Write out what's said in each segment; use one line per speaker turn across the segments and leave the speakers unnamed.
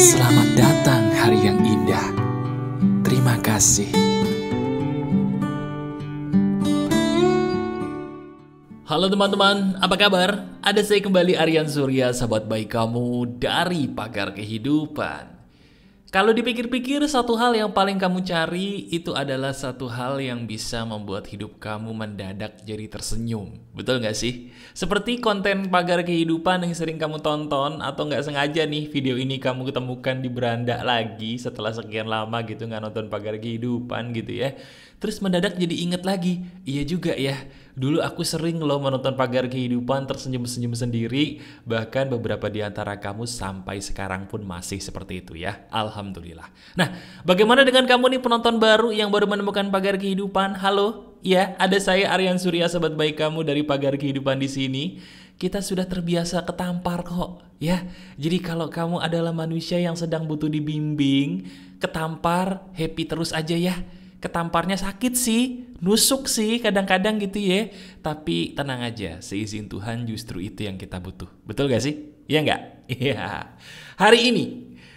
Selamat datang hari yang indah. Terima kasih.
Halo teman-teman, apa kabar? Ada saya kembali, Aryan Surya, sahabat baik kamu dari Pagar Kehidupan. Kalau dipikir-pikir, satu hal yang paling kamu cari itu adalah satu hal yang bisa membuat hidup kamu mendadak jadi tersenyum. Betul gak sih? Seperti konten Pagar Kehidupan yang sering kamu tonton, atau gak sengaja nih video ini kamu ketemukan di beranda lagi setelah sekian lama gitu gak nonton Pagar Kehidupan gitu ya. Terus mendadak jadi inget lagi, iya juga ya, dulu aku sering loh menonton Pagar Kehidupan tersenyum-senyum sendiri. Bahkan beberapa di antara kamu sampai sekarang pun masih seperti itu ya. Alhamdulillah. Nah, bagaimana dengan kamu nih penonton baru yang baru menemukan Pagar Kehidupan? Halo, ya, ada saya Aryan Surya, sahabat baik kamu dari Pagar Kehidupan di sini. Kita sudah terbiasa ketampar kok, ya. Jadi kalau kamu adalah manusia yang sedang butuh dibimbing, ketampar, happy terus aja ya. Ketamparnya sakit sih, nusuk sih kadang-kadang gitu ya. Tapi tenang aja, seizin Tuhan justru itu yang kita butuh. Betul gak sih? Iya gak? Iya.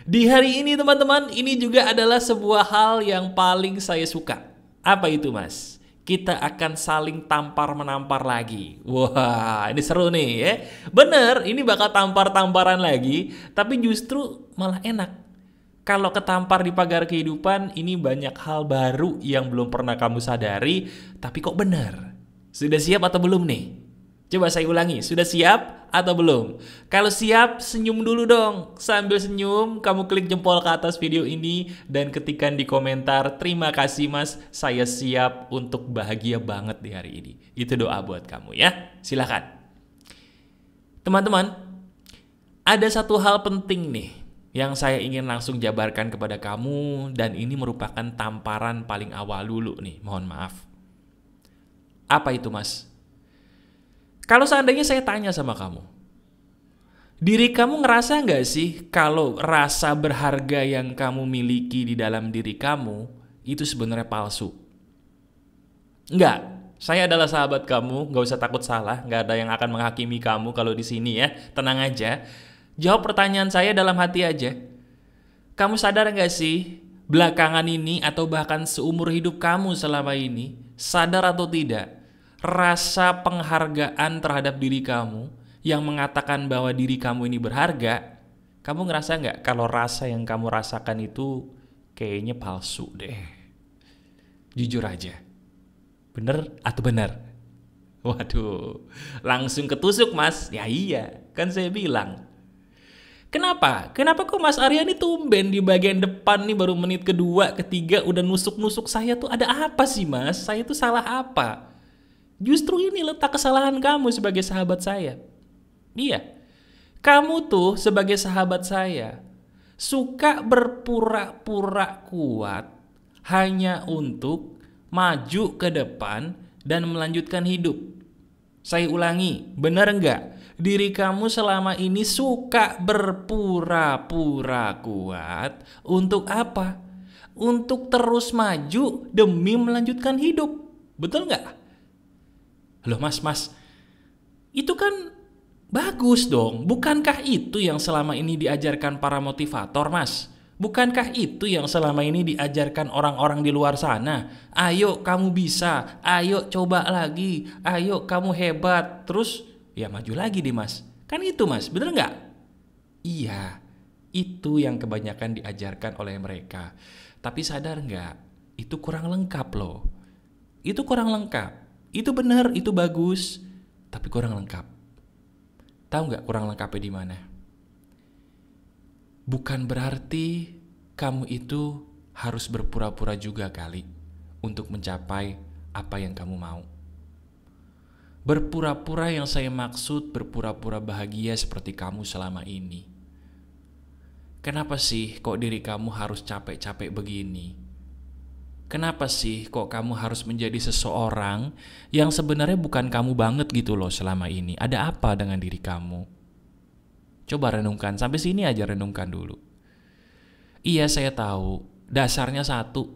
Di hari ini teman-teman, ini juga adalah sebuah hal yang paling saya suka. Apa itu mas? Kita akan saling tampar-menampar lagi. Wah, ini seru nih ya. Bener, ini bakal tampar-tamparan lagi. Tapi justru malah enak. Kalau ketampar di Pagar Kehidupan, ini banyak hal baru yang belum pernah kamu sadari, tapi kok benar? Sudah siap atau belum nih? Coba saya ulangi, sudah siap atau belum? Kalau siap, senyum dulu dong. Sambil senyum, kamu klik jempol ke atas video ini dan ketikkan di komentar, terima kasih mas, saya siap untuk bahagia banget di hari ini. Itu doa buat kamu ya, silakan. Teman-teman, ada satu hal penting nih yang saya ingin langsung jabarkan kepada kamu, dan ini merupakan tamparan paling awal dulu nih, mohon maaf. Apa itu mas? Kalau seandainya saya tanya sama kamu, diri kamu ngerasa nggak sih kalau rasa berharga yang kamu miliki di dalam diri kamu itu sebenarnya palsu? Enggak. Saya adalah sahabat kamu, nggak usah takut salah, nggak ada yang akan menghakimi kamu kalau di sini ya, tenang aja. Jawab pertanyaan saya dalam hati aja. Kamu sadar gak sih, belakangan ini atau bahkan seumur hidup kamu selama ini, sadar atau tidak, rasa penghargaan terhadap diri kamu yang mengatakan bahwa diri kamu ini berharga, kamu ngerasa gak kalau rasa yang kamu rasakan itu kayaknya palsu deh? Jujur aja. Bener atau bener? Waduh, langsung ketusuk mas. Ya iya, kan saya bilang. Kenapa? Kenapa kok Mas Arya ini tumben di bagian depan nih baru menit kedua, ketiga udah nusuk-nusuk saya tuh, ada apa sih mas? Saya tuh salah apa? Justru ini letak kesalahan kamu sebagai sahabat saya. Iya, kamu tuh sebagai sahabat saya suka berpura-pura kuat hanya untuk maju ke depan dan melanjutkan hidup. Saya ulangi, benar enggak? Diri kamu selama ini suka berpura-pura kuat untuk apa? Untuk terus maju demi melanjutkan hidup. Betul nggak? Loh mas, itu kan bagus dong. Bukankah itu yang selama ini diajarkan para motivator mas? Bukankah itu yang selama ini diajarkan orang-orang di luar sana? Ayo kamu bisa, ayo coba lagi, ayo kamu hebat. Terus ya maju lagi deh mas. Kan itu mas, bener gak? Iya, itu yang kebanyakan diajarkan oleh mereka. Tapi sadar gak? Itu kurang lengkap loh. Itu kurang lengkap. Itu bener, itu bagus, tapi kurang lengkap. Tahu gak kurang lengkapnya di mana? Bukan berarti kamu itu harus berpura-pura juga kali untuk mencapai apa yang kamu mau. Berpura-pura yang saya maksud berpura-pura bahagia seperti kamu selama ini. Kenapa sih kok diri kamu harus capek-capek begini? Kenapa sih kok kamu harus menjadi seseorang yang sebenarnya bukan kamu banget gitu loh selama ini? Ada apa dengan diri kamu? Coba renungkan, sampai sini aja renungkan dulu. Iya saya tahu, dasarnya satu.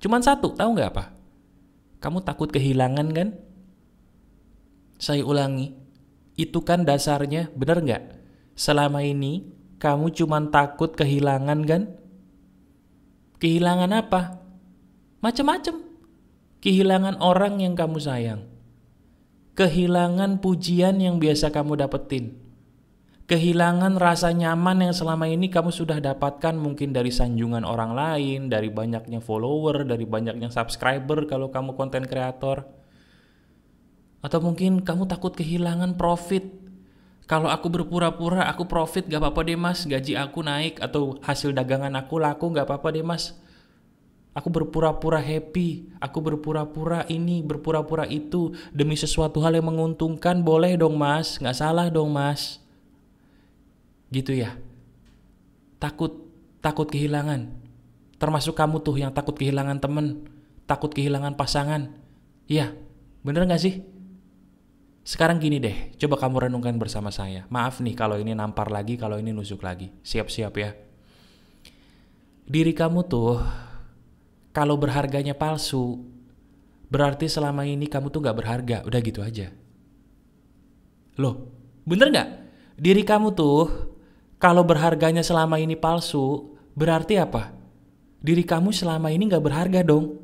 Cuman satu, tahu gak apa? Kamu takut kehilangan kan? Saya ulangi, itu kan dasarnya, bener gak? Selama ini Kamu cuman takut kehilangan kan? Kehilangan apa? Macam-macam. Kehilangan orang yang kamu sayang. Kehilangan pujian yang biasa kamu dapetin. Kehilangan rasa nyaman yang selama ini kamu sudah dapatkan mungkin dari sanjungan orang lain, dari banyaknya follower, dari banyaknya subscriber kalau kamu konten kreator. Atau mungkin kamu takut kehilangan profit. Kalau aku berpura-pura aku profit gak apa-apa deh mas, gaji aku naik atau hasil dagangan aku laku gak apa-apa deh mas. Aku berpura-pura happy, aku berpura-pura ini, berpura-pura itu demi sesuatu hal yang menguntungkan, boleh dong mas, gak salah dong mas. Gitu ya. Takut kehilangan. Termasuk kamu tuh yang takut kehilangan temen, takut kehilangan pasangan. Iya, bener gak sih? Sekarang gini deh, coba kamu renungkan bersama saya. Maaf nih kalau ini nampar lagi, kalau ini nusuk lagi. Siap-siap ya. Diri kamu tuh, kalau berharganya palsu, berarti selama ini kamu tuh gak berharga. Udah gitu aja. Loh, bener gak? Diri kamu tuh, kalau berharganya selama ini palsu, berarti apa? Diri kamu selama ini gak berharga dong.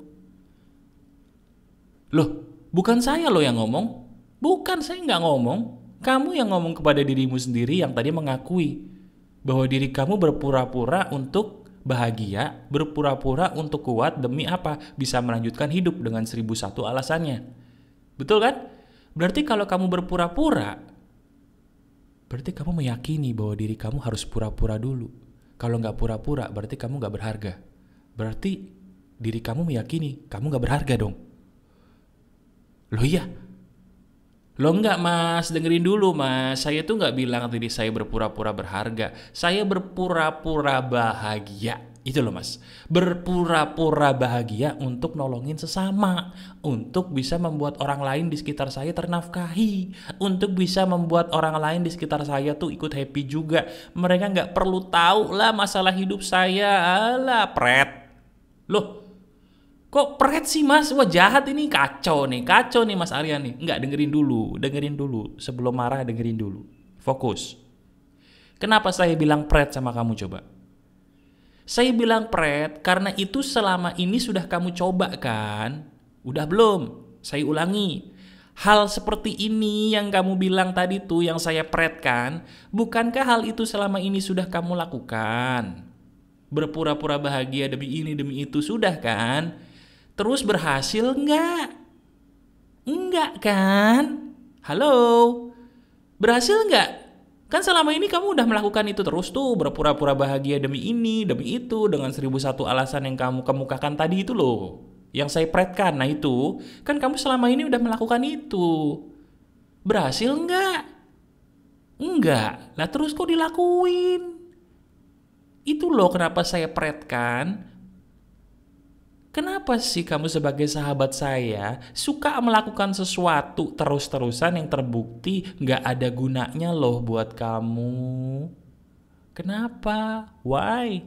Loh, bukan saya loh yang ngomong. Bukan, saya nggak ngomong. Kamu yang ngomong kepada dirimu sendiri yang tadi mengakui bahwa diri kamu berpura-pura untuk bahagia, berpura-pura untuk kuat demi apa? Bisa melanjutkan hidup dengan 1001 alasannya. Betul kan? Berarti kalau kamu berpura-pura, berarti kamu meyakini bahwa diri kamu harus pura-pura dulu. Kalau nggak pura-pura, berarti kamu nggak berharga. Berarti diri kamu meyakini kamu nggak berharga dong. Loh iya. Loh enggak mas, dengerin dulu mas. Saya tuh nggak bilang diri saya berpura-pura berharga. Saya berpura-pura bahagia. Itu loh mas. Berpura-pura bahagia untuk nolongin sesama. Untuk bisa membuat orang lain di sekitar saya ternafkahi. Untuk bisa membuat orang lain di sekitar saya tuh ikut happy juga. Mereka nggak perlu tahu lah masalah hidup saya. Alah pret. Loh. Kok pret sih mas? Wah jahat ini, kacau nih mas Aryan nih. Enggak, dengerin dulu. Sebelum marah dengerin dulu. Fokus. Kenapa saya bilang pret sama kamu coba? Saya bilang pret karena itu selama ini sudah kamu coba kan? Udah belum? Saya ulangi. Hal seperti ini yang kamu bilang tadi tuh yang saya pret kan? Bukankah hal itu selama ini sudah kamu lakukan? Berpura-pura bahagia demi ini demi itu sudah kan? Terus berhasil enggak? Enggak kan? Halo? Berhasil enggak? Kan selama ini kamu udah melakukan itu terus tuh. Berpura-pura bahagia demi ini, demi itu. Dengan 1001 alasan yang kamu kemukakan tadi itu loh. Yang saya pretkan. Nah itu, kan kamu selama ini udah melakukan itu. Berhasil enggak? Enggak. Lah terus kok dilakuin? Itu loh kenapa saya pretkan. Kenapa sih kamu sebagai sahabat saya suka melakukan sesuatu terus-terusan yang terbukti gak ada gunanya loh buat kamu? Kenapa? Why?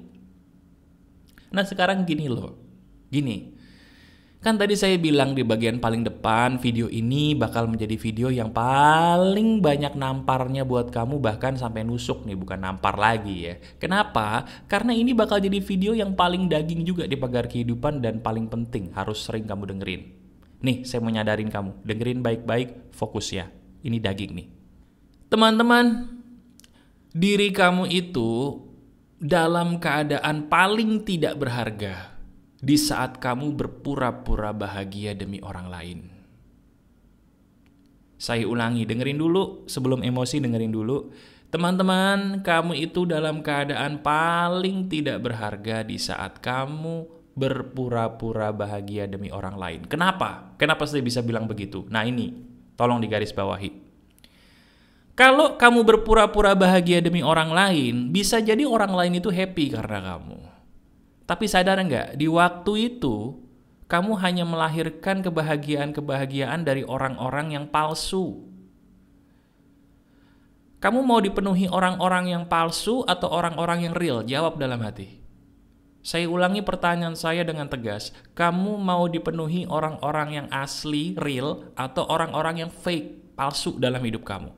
Nah sekarang gini loh. Gini. Kan tadi saya bilang di bagian paling depan video ini bakal menjadi video yang paling banyak namparnya buat kamu, bahkan sampai nusuk nih, bukan nampar lagi ya. Kenapa? Karena ini bakal jadi video yang paling daging juga di pagar kehidupan dan paling penting harus sering kamu dengerin. Nih saya mau nyadarin kamu, dengerin baik-baik, fokus ya. Ini daging nih. Teman-teman, diri kamu itu dalam keadaan paling tidak berharga di saat kamu berpura-pura bahagia demi orang lain. Saya ulangi, dengerin dulu, sebelum emosi dengerin dulu. Teman-teman, kamu itu dalam keadaan paling tidak berharga di saat kamu berpura-pura bahagia demi orang lain. Kenapa? Kenapa saya bisa bilang begitu? Nah ini, tolong digarisbawahi. Kalau kamu berpura-pura bahagia demi orang lain, bisa jadi orang lain itu happy karena kamu. Tapi sadar nggak, di waktu itu kamu hanya melahirkan kebahagiaan-kebahagiaan dari orang-orang yang palsu. Kamu mau dipenuhi orang-orang yang palsu atau orang-orang yang real? Jawab dalam hati. Saya ulangi pertanyaan saya dengan tegas. Kamu mau dipenuhi orang-orang yang asli, real, atau orang-orang yang fake, palsu dalam hidup kamu?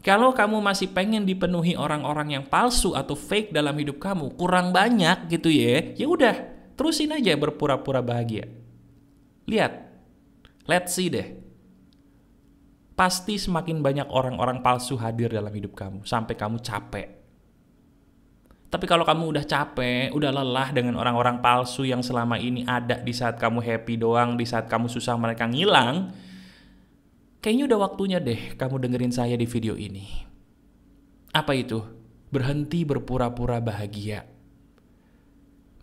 Kalau kamu masih pengen dipenuhi orang-orang yang palsu atau fake dalam hidup kamu, kurang banyak gitu ya udah, terusin aja berpura-pura bahagia. Lihat, let's see deh. Pasti semakin banyak orang-orang palsu hadir dalam hidup kamu, sampai kamu capek. Tapi kalau kamu udah capek, udah lelah dengan orang-orang palsu yang selama ini ada di saat kamu happy doang, di saat kamu susah mereka ngilang, kayaknya udah waktunya deh kamu dengerin saya di video ini. Apa itu? Berhenti berpura-pura bahagia.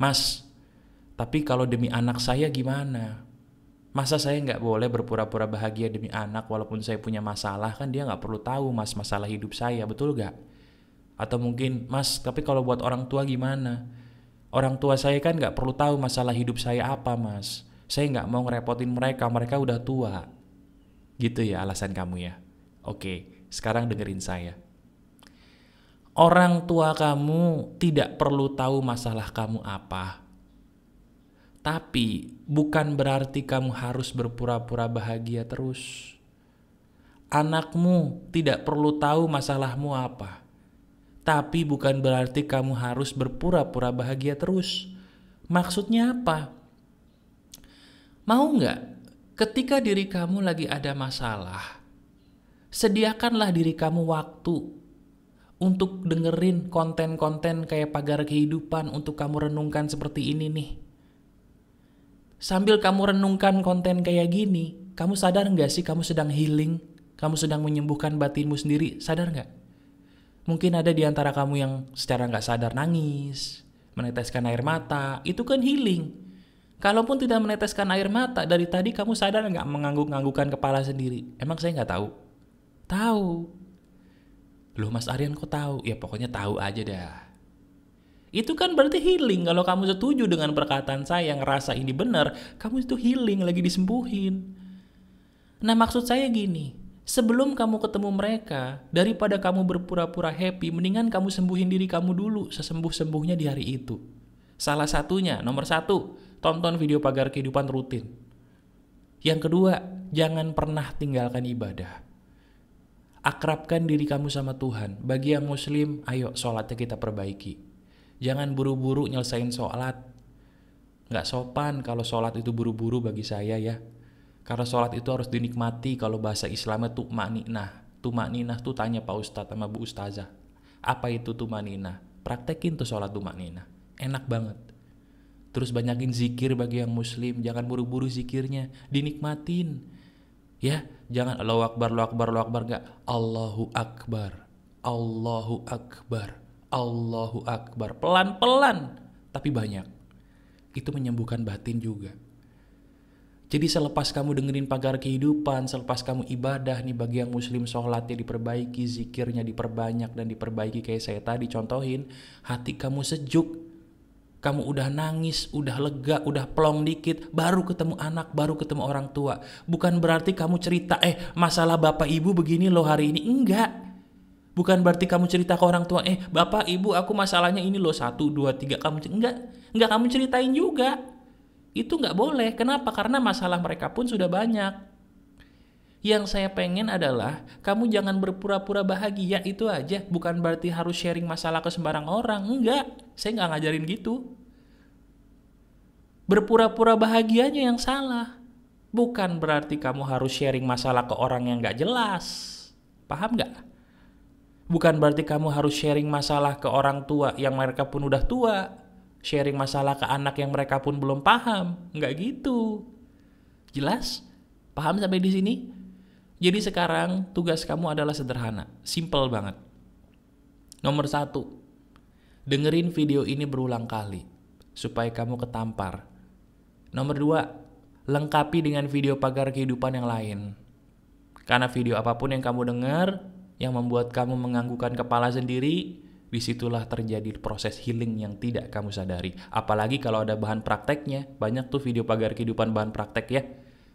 Mas, tapi kalau demi anak saya gimana? Masa saya nggak boleh berpura-pura bahagia demi anak walaupun saya punya masalah? Kan dia nggak perlu tahu mas masalah hidup saya, betul nggak? Atau mungkin, mas, tapi kalau buat orang tua gimana? Orang tua saya kan nggak perlu tahu masalah hidup saya apa, mas. Saya nggak mau ngerepotin mereka, mereka udah tua. Gitu ya alasan kamu ya. Oke, sekarang dengerin saya. Orang tua kamu tidak perlu tahu masalah kamu apa. Tapi bukan berarti kamu harus berpura-pura bahagia terus. Anakmu tidak perlu tahu masalahmu apa. Tapi bukan berarti kamu harus berpura-pura bahagia terus. Maksudnya apa? Mau nggak ketika diri kamu lagi ada masalah, sediakanlah diri kamu waktu untuk dengerin konten-konten kayak Pagar Kehidupan untuk kamu renungkan seperti ini nih. Sambil kamu renungkan konten kayak gini, kamu sadar nggak sih kamu sedang healing? Kamu sedang menyembuhkan batinmu sendiri, sadar nggak? Mungkin ada di antara kamu yang secara nggak sadar nangis, meneteskan air mata, itu kan healing. Kalaupun tidak meneteskan air mata, dari tadi kamu sadar nggak mengangguk-anggukan kepala sendiri? Emang saya nggak tahu? Tahu. Loh Mas Aryan kok tahu? Ya pokoknya tahu aja dah. Itu kan berarti healing. Kalau kamu setuju dengan perkataan saya, ngerasa ini benar, kamu itu healing, lagi disembuhin. Nah maksud saya gini, sebelum kamu ketemu mereka, daripada kamu berpura-pura happy, mendingan kamu sembuhin diri kamu dulu sesembuh-sembuhnya di hari itu. Salah satunya, nomor 1, tonton video Pagar Kehidupan rutin. Yang kedua, jangan pernah tinggalkan ibadah. Akrabkan diri kamu sama Tuhan. Bagi yang muslim, ayo sholatnya kita perbaiki. Jangan buru-buru nyelesain sholat. Nggak sopan kalau sholat itu buru-buru bagi saya ya. Karena sholat itu harus dinikmati. Kalau bahasa Islamnya tumakninah. Tumakninah tuh tanya Pak Ustadz sama Bu Ustazah. Apa itu tumakninah? Praktekin tuh sholat tumakninah. Enak banget. Terus banyakin zikir bagi yang muslim. Jangan buru-buru zikirnya. Dinikmatin. Ya, jangan Allahu Akbar, Allahu Akbar, Allahu Akbar. Enggak. Allahu Akbar. Allahu Akbar. Allahu Akbar. Pelan-pelan. Tapi banyak. Itu menyembuhkan batin juga. Jadi selepas kamu dengerin Pagar Kehidupan, selepas kamu ibadah nih bagi yang muslim, sholatnya diperbaiki, zikirnya diperbanyak dan diperbaiki kayak saya tadi contohin, hati kamu sejuk, kamu udah nangis, udah lega, udah plong dikit, baru ketemu anak, baru ketemu orang tua. Bukan berarti kamu cerita, masalah bapak ibu begini loh hari ini, enggak. Bukan berarti kamu cerita ke orang tua, bapak ibu aku masalahnya ini loh 1, 2, 3, enggak kamu ceritain juga. Itu nggak boleh. Kenapa? Karena masalah mereka pun sudah banyak. Yang saya pengen adalah kamu jangan berpura-pura bahagia, itu aja. Bukan berarti harus sharing masalah ke sembarang orang. Enggak, saya nggak ngajarin gitu. Berpura-pura bahagianya yang salah. Bukan berarti kamu harus sharing masalah ke orang yang nggak jelas. Paham nggak? Bukan berarti kamu harus sharing masalah ke orang tua yang mereka pun udah tua. Sharing masalah ke anak yang mereka pun belum paham. Nggak gitu. Jelas? Paham sampai di sini? Jadi sekarang tugas kamu adalah sederhana. Simple banget. Nomor 1. Dengerin video ini berulang kali. Supaya kamu ketampar. Nomor 2. Lengkapi dengan video Pagar Kehidupan yang lain. Karena video apapun yang kamu dengar, yang membuat kamu menganggukkan kepala sendiri, disitulah terjadi proses healing yang tidak kamu sadari. Apalagi kalau ada bahan prakteknya. Banyak tuh video Pagar Kehidupan bahan praktek ya.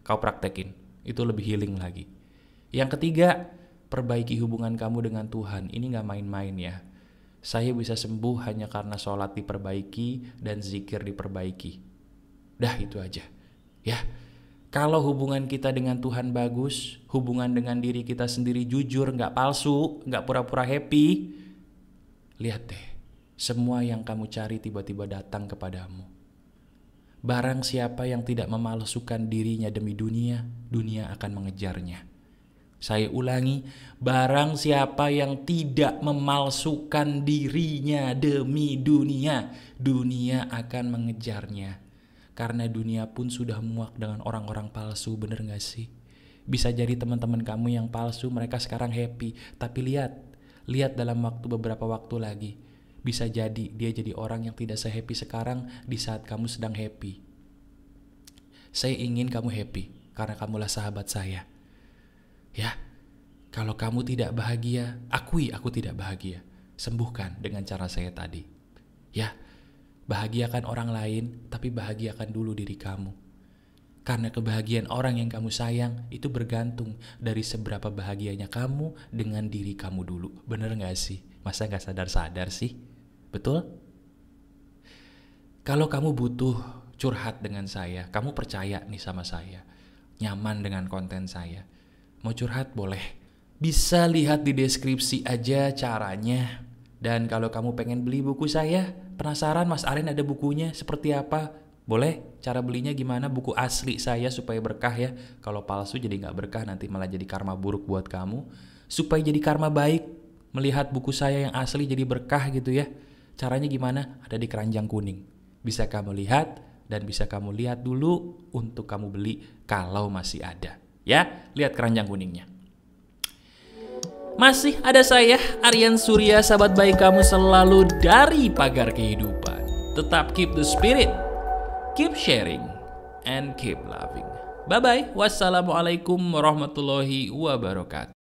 Kau praktekin. Itu lebih healing lagi. Yang ketiga, perbaiki hubungan kamu dengan Tuhan. Ini gak main-main ya. Saya bisa sembuh hanya karena sholat diperbaiki dan zikir diperbaiki. Dah itu aja. Ya. Kalau hubungan kita dengan Tuhan bagus, hubungan dengan diri kita sendiri jujur, gak palsu, gak pura-pura happy, lihat deh, semua yang kamu cari tiba-tiba datang kepadamu. Barang siapa yang tidak memalsukan dirinya demi dunia, dunia akan mengejarnya. Saya ulangi, barang siapa yang tidak memalsukan dirinya demi dunia, dunia akan mengejarnya. Karena dunia pun sudah muak dengan orang-orang palsu, bener gak sih? Bisa jadi teman-teman kamu yang palsu, mereka sekarang happy. Tapi lihat dalam beberapa waktu lagi. Bisa jadi dia jadi orang yang tidak se-happy sekarang di saat kamu sedang happy. Saya ingin kamu happy, karena kamulah sahabat saya. Ya, kalau kamu tidak bahagia, akui aku tidak bahagia. Sembuhkan dengan cara saya tadi. Ya, bahagiakan orang lain, tapi bahagiakan dulu diri kamu. Karena kebahagiaan orang yang kamu sayang itu bergantung dari seberapa bahagianya kamu dengan diri kamu dulu. Bener gak sih? Masa gak sadar-sadar sih? Betul? Kalau kamu butuh curhat dengan saya, kamu percaya nih sama saya, nyaman dengan konten saya, mau curhat boleh. Bisa lihat di deskripsi aja caranya. Dan kalau kamu pengen beli buku saya, penasaran Mas Aren ada bukunya seperti apa? Boleh, cara belinya gimana? Buku asli saya supaya berkah ya. Kalau palsu jadi gak berkah, nanti malah jadi karma buruk buat kamu. Supaya jadi karma baik, melihat buku saya yang asli jadi berkah gitu ya. Caranya gimana? Ada di keranjang kuning. Bisa kamu lihat dan bisa kamu lihat dulu untuk kamu beli kalau masih ada. Ya, lihat keranjang kuningnya. Masih ada saya, Aryan Surya, sahabat baik kamu selalu dari Pagar Kehidupan. Tetap keep the spirit, keep sharing, and keep loving. Bye-bye. Wassalamualaikum warahmatullahi wabarakatuh.